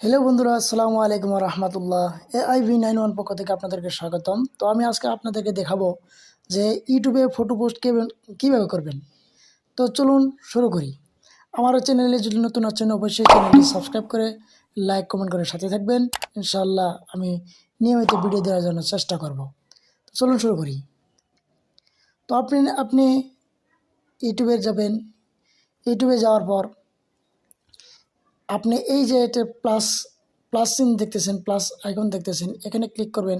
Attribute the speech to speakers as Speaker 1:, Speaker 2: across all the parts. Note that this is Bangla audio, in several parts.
Speaker 1: হ্যালো বন্ধুরা, আসসালামু আলাইকুম রহমতুল্লাহ। AIV91 পক্ষ থেকে আপনাদেরকে স্বাগতম। তো আমি আজকে আপনাদেরকে দেখাবো যে ইউটিউবে ফটো পোস্ট কীভাবে করবেন। তো চলুন শুরু করি। আমারও চ্যানেলে যদি নতুন আছেন অবশ্যই চ্যানেলটি সাবস্ক্রাইব করে লাইক কমেন্ট করে সাথে থাকবেন। ইনশাআল্লাহ আমি নিয়মিত ভিডিও দেওয়ার জন্য চেষ্টা করব। তো চলুন শুরু করি। তো আপনি ইউটিউবে যাবেন। ইউটিউবে যাওয়ার পর আপনি এই যে এটা প্লাস প্লাস চিহ্ন দেখতেছেন, প্লাস আইকন দেখতেছেন, এখানে ক্লিক করবেন।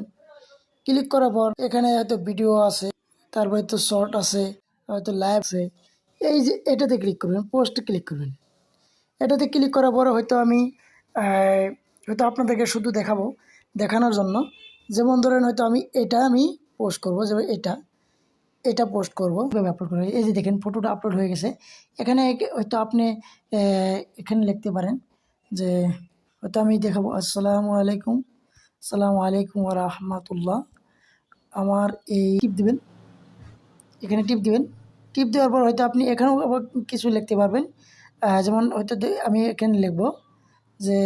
Speaker 1: ক্লিক করার পর এখানে হয়তো ভিডিও আছে, তারপর হয়তো শর্ট আছে, হয়তো লাইভ আছে। এই যে এটাতে ক্লিক করবেন, পোস্টে ক্লিক করবেন। এটাতে ক্লিক করার পরে হয়তো আমি হয়তো আপনাদেরকে শুধু দেখানোর জন্য, যেমন ধরেন হয়তো আমি পোস্ট করব, যেমন এটা পোস্ট করবো, কীভাবে আপলোড করবো। এই যে দেখেন ফটোটা আপলোড হয়ে গেছে। এখানে হয়তো আপনি এখানে লিখতে পারেন যে হয়তো আমি দেখাবো আসসালামু আলাইকুম রাহমাতুল্লাহ। আমার এই টিপ দিবেন, এখানে টিপ দিবেন। টিপ দেওয়ার পর হয়তো আপনি এখানেও আবার কিছু লিখতে পারবেন। যেমন হয়তো আমি এখানে লিখব যে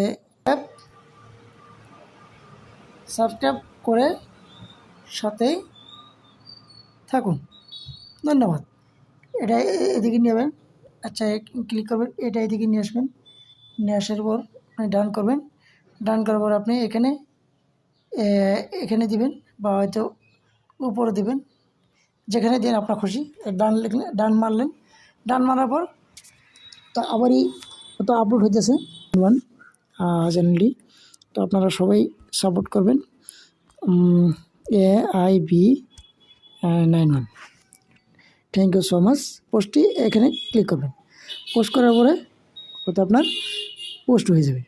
Speaker 1: সাবস্ক্রাইব করে সাথেই থাকুন, ধন্যবাদ। এটা এদিকে নেবেন। আচ্ছা, ক্লিক করবেন, এটা এদিকে নিয়ে আসবেন। নিয়ে আসার পর আপনি ডান করবেন। ডান করার পর আপনি এখানে দিবেন বা হয়তো উপরে দিবেন, যেখানে দিন আপনার খুশি। ডান লিখলে ডান মারলেন। ডান মারার পর তো আবারই তো আপলোড হইতেছে চ্যানেলটি। তো আপনারা সবাই সাপোর্ট করবেন। AIV91, thank you so much. পোস্টটি এখানে ক্লিক করবেন। পোস্ট করার পরে হয়তো আপনার পোস্ট হয়ে যাবে।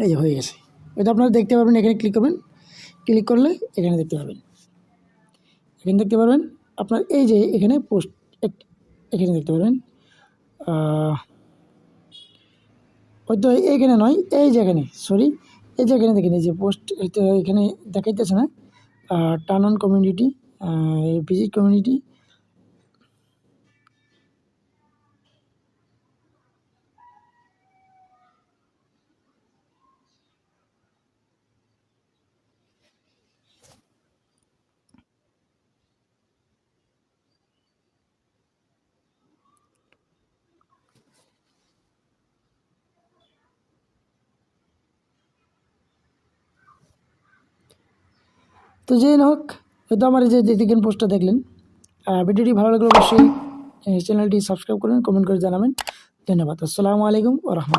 Speaker 1: এই যে হয়ে গেছে। এটা আপনারা দেখতে পারবেন। এখানে ক্লিক করবেন। ক্লিক করলে এখানে দেখতে পাবেন। এখানে দেখতে পারবেন আপনার এই যে এখানে পোস্ট, এখানে দেখতে পারবেন। হয়তো এইখানে নয়, এই যেখানে এই যেখানে দেখেন, এই যে পোস্ট হয়তো এখানে দেখাইতেছে না। Turn on community, visit community. তো যেই হোক, হয়তো আমার এই যে দেখেন পোস্টটা দেখলেন। ভিডিওটি ভালো লাগলে অবশ্যই চ্যানেলটি সাবস্ক্রাইব করবেন, কমেন্ট করে জানাবেন। ধন্যবাদ। আসসালামু আলাইকুম ওয়া রাহমাতুল্লাহ।